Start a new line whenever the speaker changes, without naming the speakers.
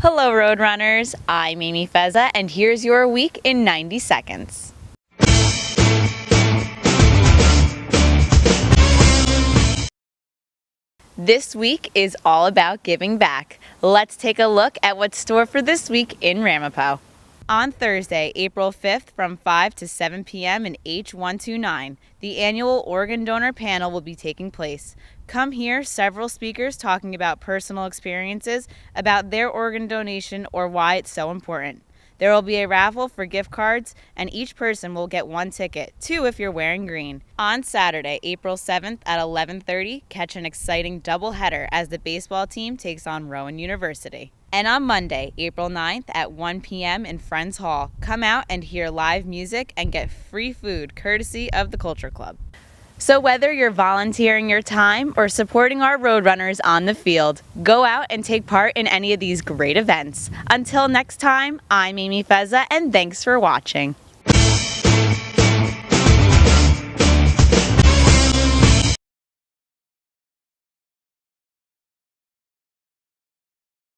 Hello, Roadrunners. I'm Amy Feza, and here's your week in 90 seconds. This week is all about giving back. Let's take a look at what's stored for this week in Ramapo. On Thursday, April 5th from 5 to 7 p.m. in H129, the annual organ donor panel will be taking place. Come hear several speakers talking about personal experiences about their organ donation or why it's so important. There will be a raffle for gift cards, and each person will get one ticket, 2 if you're wearing green. On Saturday, April 7th at 11:30, catch an exciting doubleheader as the baseball team takes on Rowan University. And on Monday, April 9th at 1 p.m. in Friends Hall, come out and hear live music and get free food courtesy of the Culture Club. So whether you're volunteering your time or supporting our Roadrunners on the field, go out and take part in any of these great events. Until next time, I'm Amy Feza, and thanks for watching.